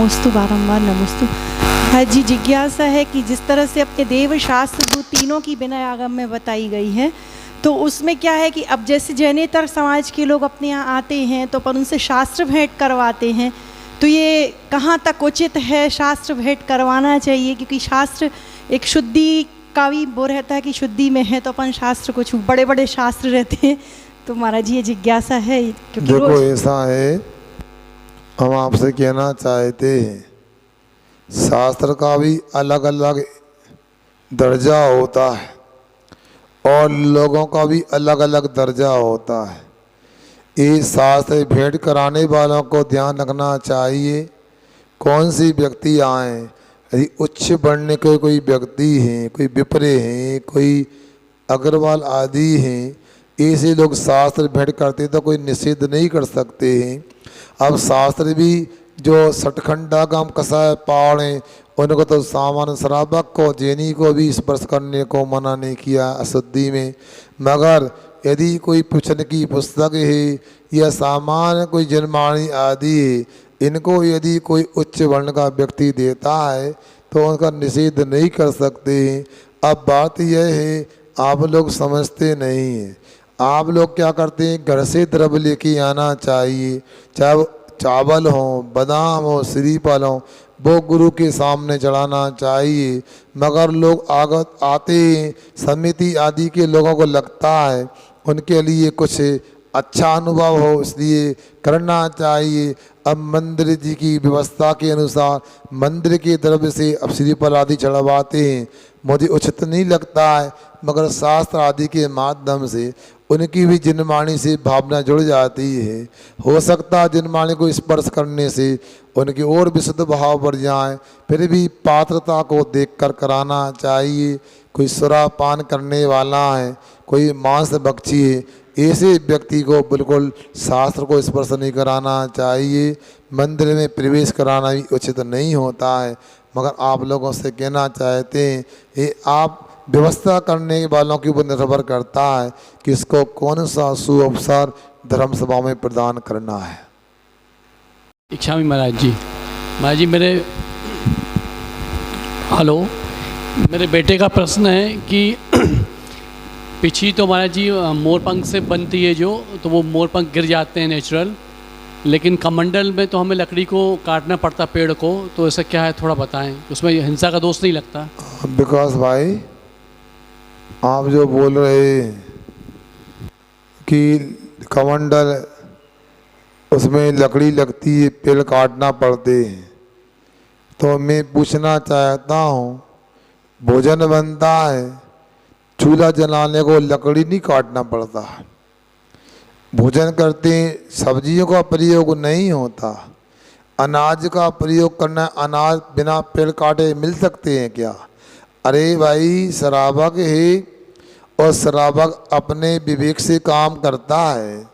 नमोस्तु बारंबार नमोस्तु। हाँ जी, जिज्ञासा है कि जिस तरह से अपने देव शास्त्र जो तीनों की विनय आगम में बताई गई है, तो उसमें क्या है कि अब जैसे जैनेतर समाज के लोग अपने यहाँ आते हैं तो पर उनसे शास्त्र भेंट करवाते हैं, तो ये कहाँ तक उचित है? शास्त्र भेंट करवाना चाहिए क्योंकि शास्त्र एक शुद्धि का भी वो रहता है कि शुद्धि में है, तो अपन शास्त्र को छू, बड़े बड़े शास्त्र रहते हैं। तो महाराज जी ये जिज्ञासा है क्योंकि देखो ऐसा है, हम आपसे कहना चाहते हैं शास्त्र का भी अलग अलग दर्जा होता है और लोगों का भी अलग अलग दर्जा होता है। ये शास्त्र भेंट कराने वालों को ध्यान रखना चाहिए कौन सी व्यक्ति आए। यदि उच्च वर्ण के कोई व्यक्ति हैं, कोई विप्रे हैं, कोई अग्रवाल आदि हैं, ऐसे लोग शास्त्र भेंट करते तो कोई निषेध नहीं कर सकते हैं। अब शास्त्र भी जो सठखंडा गाम कसाय पाड़ हैं, उनको तो सामान्य शराबक को, जैनी को भी स्पर्श करने को मना नहीं किया अशुद्धि में। मगर यदि कोई पुछन की पुस्तक है या सामान्य कोई जनमाणी आदि है, इनको यदि कोई उच्च वर्ण का व्यक्ति देता है तो उनका निषेध नहीं कर सकते हैं। अब बात यह है आप लोग समझते नहीं हैं। आप लोग क्या करते हैं, घर से द्रव्य लेके आना चाहिए, चाहे चावल हो, बादाम हो, श्रीफल हो, वो गुरु के सामने चढ़ाना चाहिए। मगर लोग आगत आते हैं, समिति आदि के लोगों को लगता है उनके लिए कुछ अच्छा अनुभव हो इसलिए करना चाहिए। अब मंदिर जी की व्यवस्था के अनुसार मंदिर के द्रव्य से अब श्रीफल आदि चढ़वाते हैं, मुझे उचित नहीं लगता है। मगर शास्त्र आदि के माध्यम से उनकी भी जिनवाणी से भावना जुड़ जाती है। हो सकता है जिनवाणी को स्पर्श करने से उनकी और विशुद्ध भाव बढ़ जाए। फिर भी पात्रता को देखकर कराना चाहिए। कोई सुरापान करने वाला है, कोई मांस भक्षी है, ऐसे व्यक्ति को बिल्कुल शास्त्र को स्पर्श नहीं कराना चाहिए। मंदिर में प्रवेश कराना भी उचित नहीं होता है। मगर आप लोगों से कहना चाहते हैं ये आप व्यवस्था करने वालों के ऊपर निर्भर करता है कि इसको कौन सा सुअवसर धर्म सभा में प्रदान करना है। इच्छा में महाराज जी मेरे बेटे का प्रश्न है कि पिछी तो महाराज जी मोरपंख से बनती है जो, तो वो मोरपंख गिर जाते हैं नेचुरल, लेकिन कमंडल में तो हमें लकड़ी को काटना पड़ता पेड़ को, तो ऐसा क्या है थोड़ा बताएं, उसमें हिंसा का दोष नहीं लगता? विकास भाई, आप जो बोल रहे हैं कि कमंडल उसमें लकड़ी लगती है, पेड़ काटना पड़ते हैं, तो मैं पूछना चाहता हूँ भोजन बनता है, चूल्हा जलाने को लकड़ी नहीं काटना पड़ता। भोजन करते हैं, सब्जियों का प्रयोग नहीं होता, अनाज का प्रयोग करना। अनाज बिना पेड़ काटे मिल सकते हैं क्या? अरे भाई, शराबक है और शराबक अपने विवेक से काम करता है।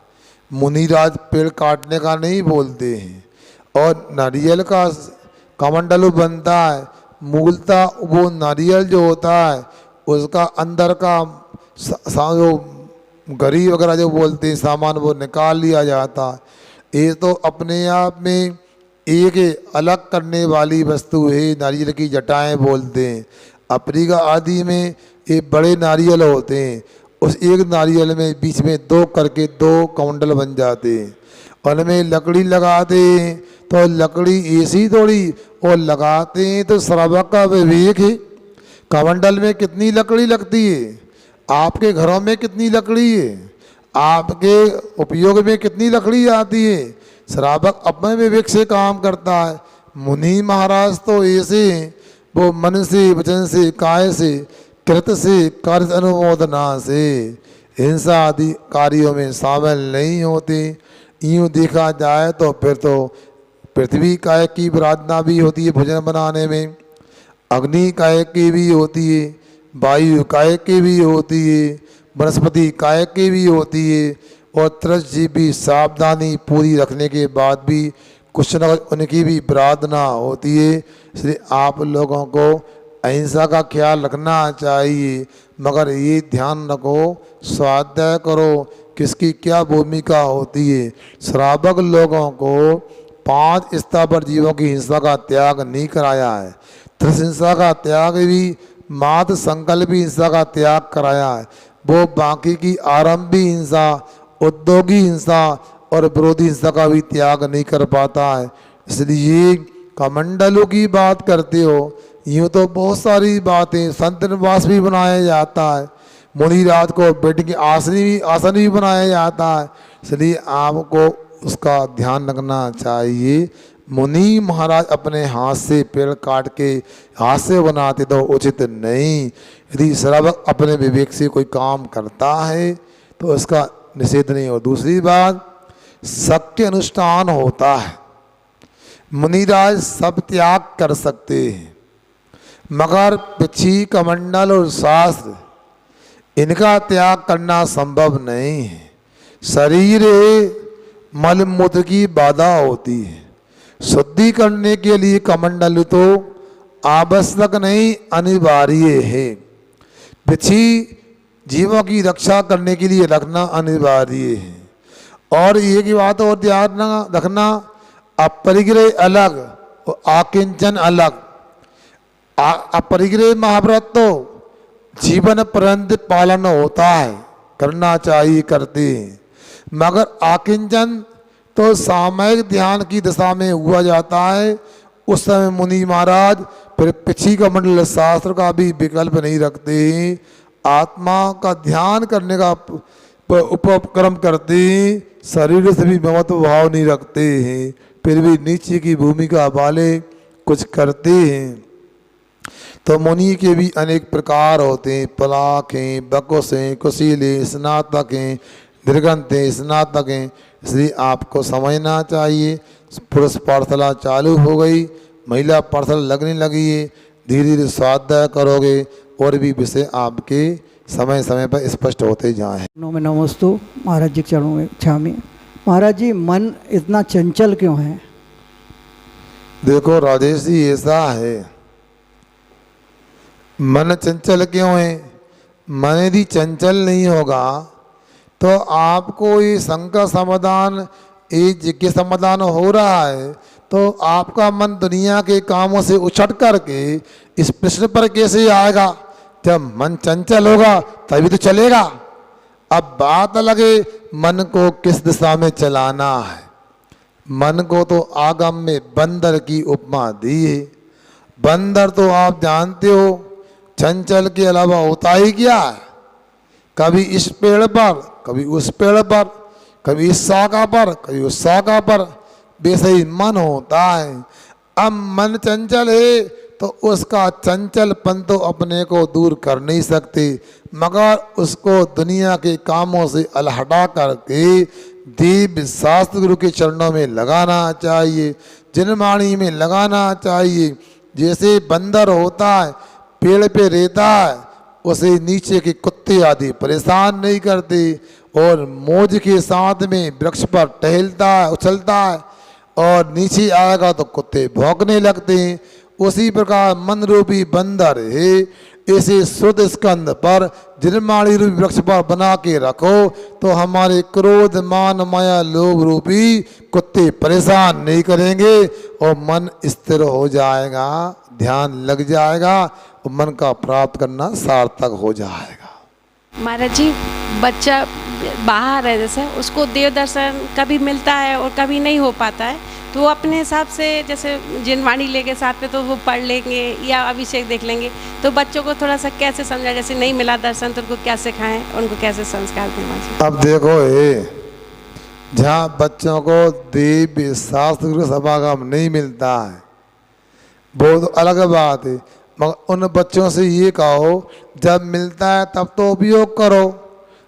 मुनिराज पेड़ काटने का नहीं बोलते हैं। और नारियल का कमंडल बनता है, मूलतः वो नारियल जो होता है उसका अंदर का जो गरी वगैरह जो बोलते हैं सामान, वो निकाल लिया जाता है। ये तो अपने आप में एक अलग करने वाली वस्तु है। नारियल की जटाएं बोलते हैं। अफ्रीका आदि में ये बड़े नारियल होते हैं, उस एक नारियल में बीच में दो करके दो कमंडल बन जाते हैं। उनमें लकड़ी लगाते हैं तो लकड़ी ऐसी थोड़ी, और लगाते हैं तो शराबक का विवेक है। कमंडल में कितनी लकड़ी लगती है, आपके घरों में कितनी लकड़ी है, आपके उपयोग में कितनी लकड़ी आती है। शराबक अपने विवेक से काम करता है। मुनि महाराज तो ऐसे हैं, वो मन से, वचन से, काय से, कृत से, कार्य अनुमोदना से हिंसा आदि कार्यों में शामिल नहीं होते। यूँ देखा जाए तो फिर तो पृथ्वी काय की आराधना भी होती है भोजन बनाने में, अग्नि काय की भी होती है, वायु काय की भी होती है, वनस्पति काय की भी होती है। और त्रस भी सावधानी पूरी रखने के बाद भी कुछ न कुछ उनकी भी आराधना होती है। इसलिए आप लोगों को अहिंसा का ख्याल रखना चाहिए। मगर ये ध्यान रखो, स्वाध्याय करो किसकी क्या भूमिका होती है। श्रावक लोगों को 5 स्तर पर जीवों की हिंसा का त्याग नहीं कराया है। त्रिहिंसा का त्याग भी, मात संकल्पी हिंसा का त्याग कराया है। वो बाकी की आरंभी हिंसा, उद्योगी हिंसा और विरोधी हिंसा का भी त्याग नहीं कर पाता है। इसलिए कमंडलों की बात करते हो, यूँ तो बहुत सारी बातें, संत निवास भी बनाया जाता है, मुनिराज को बैठने की आसन भी बनाया जाता है। इसलिए आपको उसका ध्यान रखना चाहिए। मुनि महाराज अपने हाथ से पेड़ काट के हाथ से बनाते तो उचित नहीं। यदि श्रावक अपने विवेक से कोई काम करता है तो उसका निषेध नहीं हो। दूसरी बात, सत्य अनुष्ठान होता है। मुनिराज सब त्याग कर सकते हैं, मगर पिछी कमंडल और शास्त्र इनका त्याग करना संभव नहीं है। शरीर मल मूत्र की बाधा होती है। शुद्धि करने के लिए कमंडल तो आवश्यक नहीं, अनिवार्य है। पिछी जीवों की रक्षा करने के लिए रखना अनिवार्य है। और एक बात और ध्यान रखना, अपरिग्रह अलग और आकिंचन अलग। अपरिग्रह महाव्रत तो जीवन पर्यंत पालन होता है, करना चाहिए, करते हैं। मगर आकिंचन तो सामयिक ध्यान की दशा में हुआ जाता है। उस समय मुनि महाराज फिर पिछी कमंडल शास्त्र का भी विकल्प नहीं रखते हैं, आत्मा का ध्यान करने का उपक्रम करते हैं, शरीर से भी ममत्व भाव नहीं रखते हैं, फिर भी नीचे की भूमिका वाले कुछ करते हैं। तो मुनि के भी अनेक प्रकार होते हैं, पलाख हैं, बकुस हैं, कुशीले, स्नातक हैं, दीर्घंत हैं, स्नातक हैं। इसलिए आपको समझना चाहिए। पुरुष पाठशाला चालू हो गई, महिला पाठशाला लगने लगी है, धीरे धीरे स्वाध्याय करोगे और भी विषय आपके समय समय पर स्पष्ट होते जाएं। में नमस्तु महाराज जी के चरणों में छामी। महाराज जी, मन इतना चंचल क्यों है? देखो राजेश जी, ऐसा है, मन चंचल क्यों है? मन यदि चंचल नहीं होगा तो आपको ये शंका समाधान, ये जिज्ञासा समाधान हो रहा है तो आपका मन दुनिया के कामों से उछट करके इस प्रश्न पर कैसे आएगा? जब मन चंचल होगा तभी तो चलेगा। अब बात लगे मन को किस दिशा में चलाना है। मन को तो आगम में बंदर की उपमा दी है। बंदर तो आप जानते हो, चंचल के अलावा होता ही क्या है? कभी इस पेड़ पर, कभी उस पेड़ पर, कभी इस शाखा पर, कभी उस शाखा पर, वैसे ही मन होता है। अब मन चंचल है तो उसका चंचलपन तो अपने को दूर कर नहीं सकते, मगर उसको दुनिया के कामों से अलहटा करके दिव्य शास्त्र गुरु के चरणों में लगाना चाहिए, जिनवाणी में लगाना चाहिए। जैसे बंदर होता है, पेड़ पे रहता है, उसे नीचे के कुत्ते आदि परेशान नहीं करते, और मौज के साथ में वृक्ष पर टहलता है, उछलता है, और नीचे आएगा तो कुत्ते भौंकने लगते हैं। उसी प्रकार मन रूपी बंदर है, इसे शुद्ध स्कंद पर जिनमाणी रूपी वृक्ष पर बना के रखो तो हमारे क्रोध, मान, माया, लोभ रूपी कुत्ते परेशान नहीं करेंगे और मन स्थिर हो जाएगा, ध्यान लग जाएगा और मन का प्राप्त करना सार्थक हो जाएगा। महाराज जी, बच्चा बाहर है, जैसे उसको देव दर्शन कभी मिलता है और कभी नहीं हो पाता है, तो वो अपने हिसाब से जैसे जिनवाणी लेके साथ में तो वो पढ़ लेंगे या अभिषेक देख लेंगे, तो बच्चों को थोड़ा सा कैसे समझा, जैसे नहीं मिला दर्शन तो उनको क्या सिखाएं, उनको कैसे संस्कार दें? अब देखो जहाँ बच्चों को दिव्य शास्त्र समागम नहीं मिलता है वो तो अलग बात है, मगर उन बच्चों से ये कहो जब मिलता है तब तो उपयोग करो,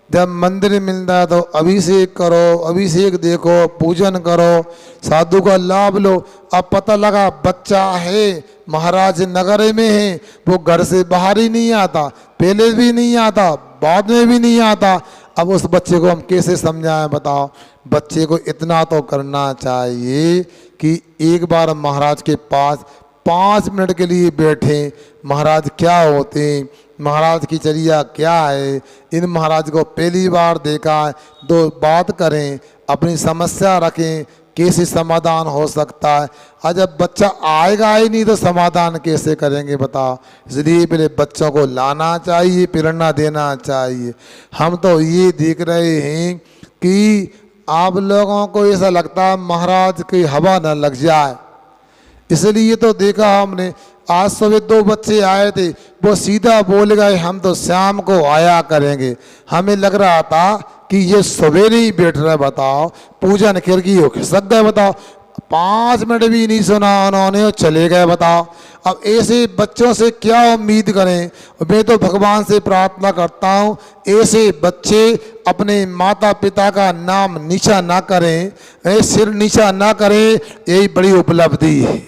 जब मंदिर मिलता है तो अभिषेक करो, अभिषेक देखो, पूजन करो, साधु का लाभ लो। अब पता लगा बच्चा है महाराज नगर में है, वो घर से बाहर ही नहीं आता, पहले भी नहीं आता, बाद में भी नहीं आता। अब उस बच्चे को हम कैसे समझाएं बताओ? बच्चे को इतना तो करना चाहिए कि एक बार महाराज के पास 5 मिनट के लिए बैठे, महाराज क्या होते हैं, महाराज की चर्या क्या है, इन महाराज को पहली बार देखा है, 2 बात करें, अपनी समस्या रखें, कैसे समाधान हो सकता है। आज जब बच्चा आएगा ही नहीं तो समाधान कैसे करेंगे बताओ। इसलिए पहले बच्चों को लाना चाहिए, प्रेरणा देना चाहिए। हम तो ये देख रहे हैं कि आप लोगों को ऐसा लगता है महाराज की हवा न लग जाए, इसलिए तो देखा हमने आज सुबह 2 बच्चे आए थे, वो सीधा बोल गए हम तो शाम को आया करेंगे। हमें लग रहा था कि ये सवेरे ही बैठ रहे, बताओ पूजन खिड़की हो खिसक गए, बताओ 5 मिनट भी नहीं सुना उन्होंने और चले गए, बताओ। अब ऐसे बच्चों से क्या उम्मीद करें। मैं तो भगवान से प्रार्थना करता हूँ ऐसे बच्चे अपने माता पिता का नाम नीचा ना करें, सिर नीचा ना करें, यही बड़ी उपलब्धि है,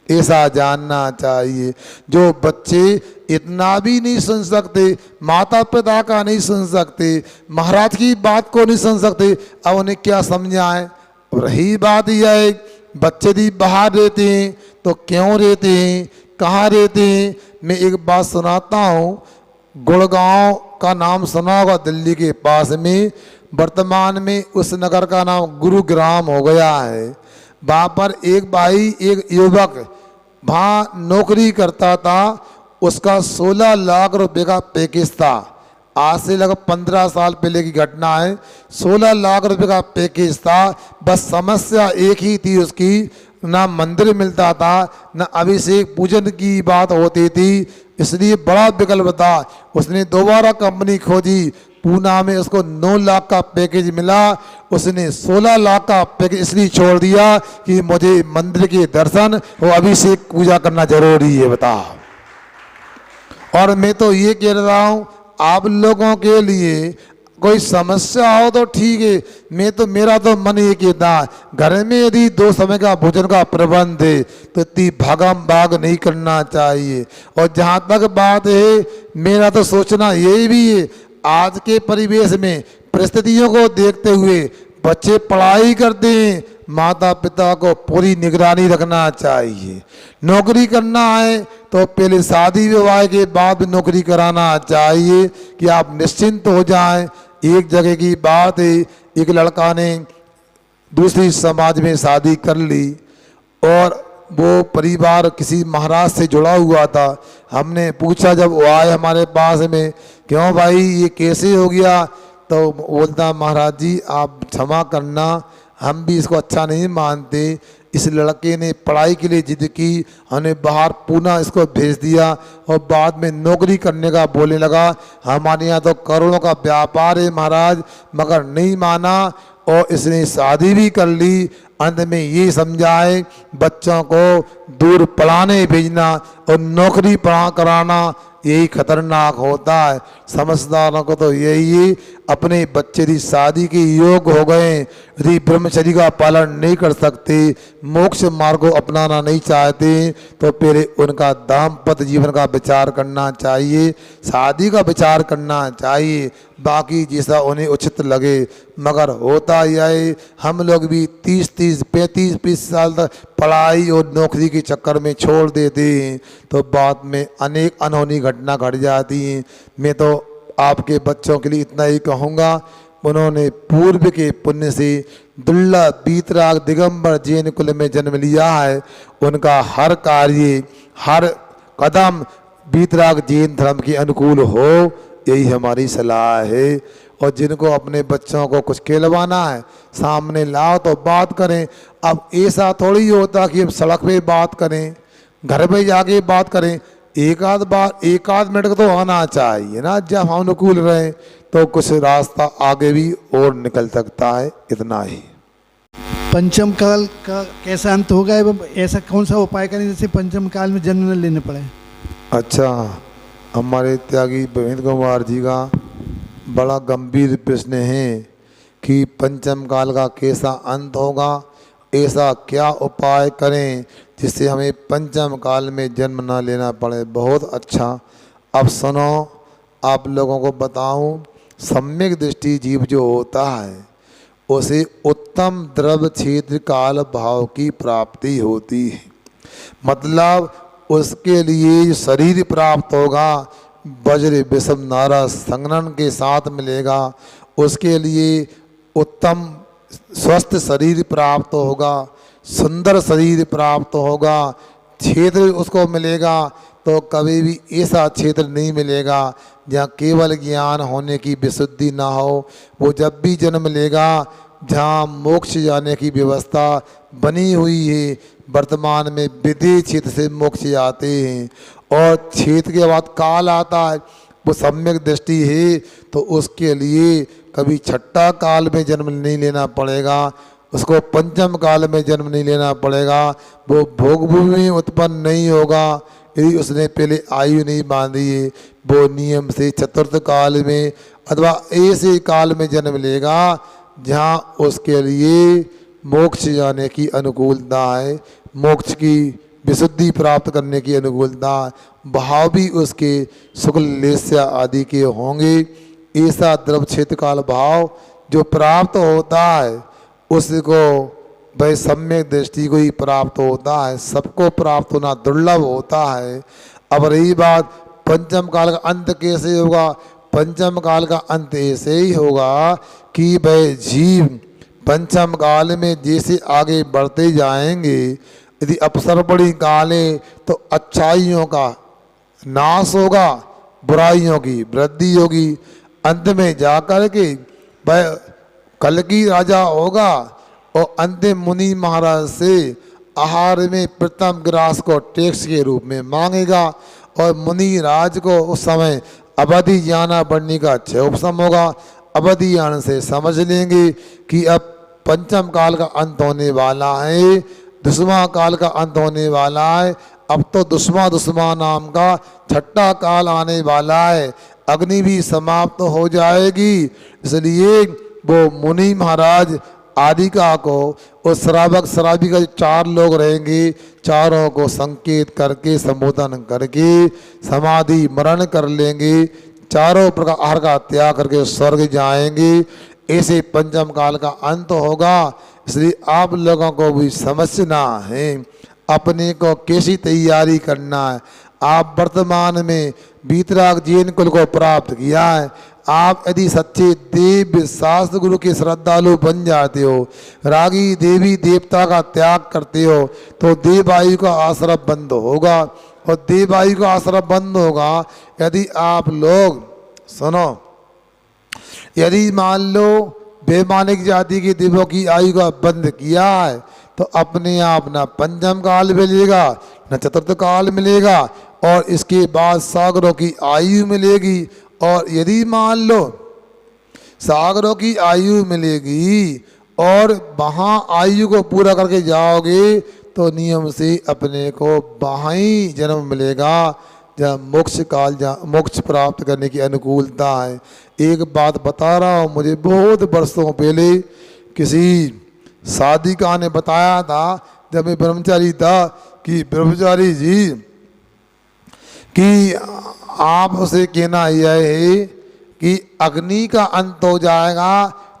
ऐसा जानना चाहिए। जो बच्चे इतना भी नहीं सुन सकते, माता पिता का नहीं सुन सकते, महाराज की बात को नहीं सुन सकते, अब उन्हें क्या समझाएं। रही बात यह है बच्चे भी बाहर रहते हैं तो क्यों रहते हैं, कहाँ रहते हैं। मैं एक बात सुनाता हूँ, गुड़गांव का नाम सुना होगा, दिल्ली के पास में। वर्तमान में उस नगर का नाम गुरुग्राम हो गया है। वहाँ पर एक भाई, एक युवक वहाँ नौकरी करता था, उसका 16 लाख रुपए का पैकेज था। आज से लगभग 15 साल पहले की घटना है। 16 लाख रुपए का पैकेज था, बस समस्या एक ही थी उसकी, ना मंदिर मिलता था, ना अभिषेक पूजन की बात होती थी, इसलिए बड़ा विकल्प था। उसने दोबारा कंपनी खोजी, पूना में उसको 9 लाख का पैकेज मिला, उसने 16 लाख का पैकेज इसलिए छोड़ दिया कि मुझे मंदिर के दर्शन और अभिषेक पूजा करना जरूरी है, बताओ। और मैं तो ये कह रहा हूँ आप लोगों के लिए कोई समस्या हो तो ठीक है, मेरा तो मन ये कहता है घर में यदि 2 समय का भोजन का प्रबंध है तो इतनी भागम भाग नहीं करना चाहिए। और जहाँ तक बात है, मेरा तो सोचना यही भी है, आज के परिवेश में परिस्थितियों को देखते हुए बच्चे पढ़ाई करते हैं, माता पिता को पूरी निगरानी रखना चाहिए। नौकरी करना है तो पहले शादी विवाह के बाद नौकरी कराना चाहिए कि आप निश्चिंत हो जाएं। एक जगह की बात है, एक लड़का ने दूसरी समाज में शादी कर ली और वो परिवार किसी महाराज से जुड़ा हुआ था। हमने पूछा जब वो आए हमारे पास में, क्यों भाई ये कैसे हो गया, तो बोलता महाराज जी आप क्षमा करना, हम भी इसको अच्छा नहीं मानते। इस लड़के ने पढ़ाई के लिए जिद की, हमने बाहर पूना इसको भेज दिया और बाद में नौकरी करने का बोलने लगा। हमारे यहाँ तो करोड़ों का व्यापार है महाराज, मगर नहीं माना और इसने शादी भी कर ली। अंत में ये समझाए बच्चों को दूर पढ़ाने भेजना और नौकरी कराना यही खतरनाक होता है। समझदारों को तो यही है, अपने बच्चे की शादी के योग हो गए, यदि ब्रह्मचर्य का पालन नहीं कर सकते, मोक्ष मार्ग को अपनाना नहीं चाहते, तो पहले उनका दाम्पत्य जीवन का विचार करना चाहिए, शादी का विचार करना चाहिए, बाकी जैसा उन्हें उचित लगे। मगर होता यह है हम लोग भी 30-30, 35-35 साल तक पढ़ाई और नौकरी के चक्कर में छोड़ देते हैं, तो बाद में अनेक अनहोनी घटना घट जाती हैं। मैं तो आपके बच्चों के लिए इतना ही कहूँगा, उन्होंने पूर्व के पुण्य से दुर्लभ बीतराग दिगंबर जैन कुल में जन्म लिया है। उनका हर कार्य, हर कदम बीतराग जैन धर्म के अनुकूल हो, यही हमारी सलाह है। और जिनको अपने बच्चों को कुछ कहलवाना है सामने लाओ तो बात करें। अब ऐसा थोड़ी होता कि हम सड़क पे बात करें, घर पे जाके बात करें, एक आध मिनट तो आना चाहिए ना। जब हम अनुकूल रहें तो कुछ रास्ता आगे भी और निकल सकता है। इतना ही। पंचम काल का कैसा अंत होगा एवं ऐसा कौन सा उपाय करें जिससे पंचम काल में जन्म न लेने पड़े। अच्छा, हमारे त्यागी भवेंद्र कुमार जी का बड़ा गंभीर प्रश्न है कि पंचम काल का कैसा अंत होगा, ऐसा क्या उपाय करें जिससे हमें पंचम काल में जन्म ना लेना पड़े। बहुत अच्छा। अब सुनो, आप लोगों को बताऊं, सम्यक दृष्टि जीव जो होता है उसे उत्तम द्रव्य क्षेत्र काल भाव की प्राप्ति होती है। मतलब उसके लिए शरीर प्राप्त होगा, वज्र विषम नारा संगनन के साथ मिलेगा। उसके लिए उत्तम स्वस्थ शरीर प्राप्त होगा, सुंदर शरीर प्राप्त होगा, क्षेत्र उसको मिलेगा तो कभी भी ऐसा क्षेत्र नहीं मिलेगा जहाँ केवल ज्ञान होने की विशुद्धि ना हो। वो जब भी जन्म लेगा जहाँ मोक्ष जाने की व्यवस्था बनी हुई है, वर्तमान में विधि क्षेत्र से मोक्ष जाते हैं, और क्षेत्र के बाद काल आता है, वो सम्यक दृष्टि है तो उसके लिए कभी छठा काल में जन्म नहीं लेना पड़ेगा, उसको पंचम काल में जन्म नहीं लेना पड़ेगा, वो भोग भूमि में उत्पन्न नहीं होगा यदि उसने पहले आयु नहीं बांधी है। वो नियम से चतुर्थ काल में अथवा ऐसे काल में जन्म लेगा जहाँ उसके लिए मोक्ष जाने की अनुकूलता है, मोक्ष की विशुद्धि प्राप्त करने की अनुकूलता, भाव भी उसके शुक्ल लेस्या आदि के होंगे। ऐसा द्रव क्षेत्र काल भाव जो प्राप्त होता है उसको वह सम्यक दृष्टि को ही प्राप्त होता है, सबको प्राप्त होना दुर्लभ होता है। अब रही बात पंचम काल का अंत कैसे होगा, पंचम काल का अंत ऐसे ही होगा कि वह जीव पंचम काल में जैसे आगे बढ़ते जाएंगे, यदि अवसर बड़ी काले तो अच्छाइयों का नाश होगा, बुराइयों की वृद्धि होगी, अंत में जाकर के वह कलकी राजा होगा और अंतिम मुनि महाराज से आहार में प्रथम ग्रास को टैक्स के रूप में मांगेगा, और मुनि राज को उस समय अवधि ज्ञाना बढ़ने का क्षय उपशम होगा। अवधि ज्ञान से समझ लेंगे कि अब पंचम काल का अंत होने वाला है, दुष्मा काल का अंत होने वाला है, अब तो दुष्मा नाम का छठा काल आने वाला है, अग्नि भी समाप्त हो जाएगी। इसलिए वो मुनि महाराज आदिका को उस श्रावक श्राविका चार लोग रहेंगे, चारों को संकेत करके संबोधन करके समाधि मरण कर लेंगे, चारों प्रकार आहार का त्याग करके स्वर्ग जाएंगे। ऐसे पंचम काल का अंत होगा। इसलिए आप लोगों को भी समझना है अपने को कैसी तैयारी करना है। आप वर्तमान में वीतराग जैन कुल को प्राप्त किया है, आप यदि सच्चे देव शास्त्र गुरु के श्रद्धालु बन जाते हो, रागी देवी देवता का त्याग करते हो, तो देवायु का आश्रम बंद होगा, और देवायु का आश्रम बंद होगा यदि आप लोग सुनो, यदि मान लो वैमानिक जाति के देवों की आयु का बंद किया है तो अपने आप न पंचम काल मिलेगा न चतुर्थ काल मिलेगा, और इसके बाद सागरों की आयु मिलेगी। और यदि मान लो सागरों की आयु मिलेगी और वहाँ आयु को पूरा करके जाओगे तो नियम से अपने को वहाँ ही जन्म मिलेगा जहाँ मोक्ष काल, जहाँ मोक्ष प्राप्त करने की अनुकूलता है। एक बात बता रहा हूँ, मुझे बहुत वर्षों पहले किसी साधिका ने बताया था जब मैं ब्रह्मचारी था कि ब्रह्मचारी जी कि आप उसे कहना यह है कि अग्नि का अंत हो जाएगा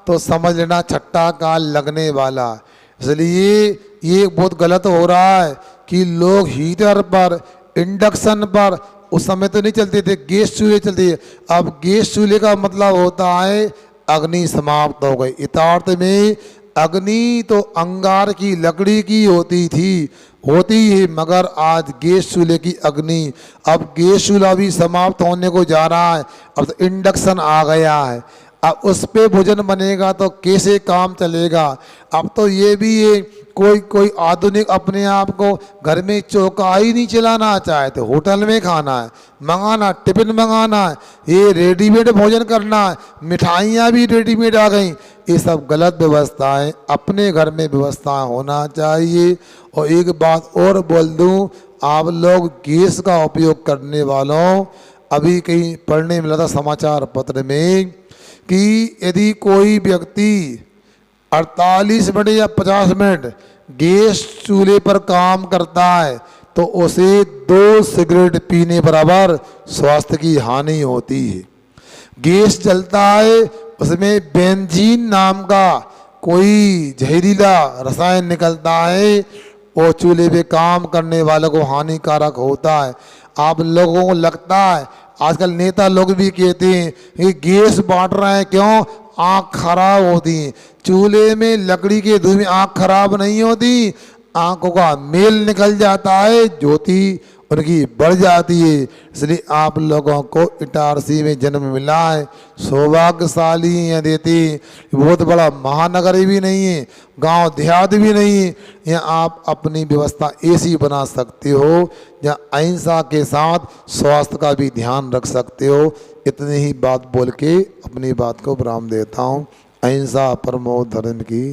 तो समझ लेना छठा काल लगने वाला। इसलिए ये बहुत गलत हो रहा है कि लोग हीटर पर, इंडक्शन पर, उस समय तो नहीं चलते थे, गैस चूल्हे चलते थे, अब गैस चूल्हे का मतलब होता है अग्नि समाप्त हो गई। यथार्थ में अग्नि तो अंगार की लकड़ी की होती है, मगर आज गैस चूल्हे की अग्नि, अब गैस चूल्हा भी समाप्त होने को जा रहा है, अब तो इंडक्शन आ गया है। अब उस पे भोजन बनेगा तो कैसे काम चलेगा। अब तो ये भी है कोई आधुनिक अपने आप को घर में चौका ही नहीं चलाना चाहे तो होटल में खाना है, मंगाना, टिफिन मंगाना है, ये रेडीमेड भोजन करना है, मिठाइयाँ भी रेडीमेड आ गई। ये सब गलत व्यवस्थाएं, अपने घर में व्यवस्था होना चाहिए। और एक बात और बोल दूं, आप लोग गैस का उपयोग करने वालों, अभी कहीं पढ़ने मिला था समाचार पत्र में कि यदि कोई व्यक्ति 48 मिनट या 50 मिनट गैस चूल्हे पर काम करता है तो उसे 2 सिगरेट पीने बराबर स्वास्थ्य की हानि होती है। गैस जलता है, उसमें बेंजीन नाम का कोई जहरीला रसायन निकलता है, वो चूल्हे पे काम करने वालों को हानिकारक होता है। आप लोगों को लगता है, आजकल नेता लोग भी कहते हैं कि गैस बांट रहे हैं, क्यों? आँख खराब होती है। चूल्हे में लकड़ी के धुएं में आँख खराब नहीं होती, आँखों का मेल निकल जाता है, ज्योति उनकी बढ़ जाती है। इसलिए आप लोगों को इटारसी में जन्म मिला है, सौभाग्यशाली हैं। देती बहुत बड़ा महानगर भी नहीं है, गांव देहात भी नहीं है, यहाँ आप अपनी व्यवस्था ऐसी बना सकते हो जहाँ अहिंसा के साथ स्वास्थ्य का भी ध्यान रख सकते हो। इतनी ही बात बोल के अपनी बात को विराम देता हूँ। अहिंसा परमो धर्म की।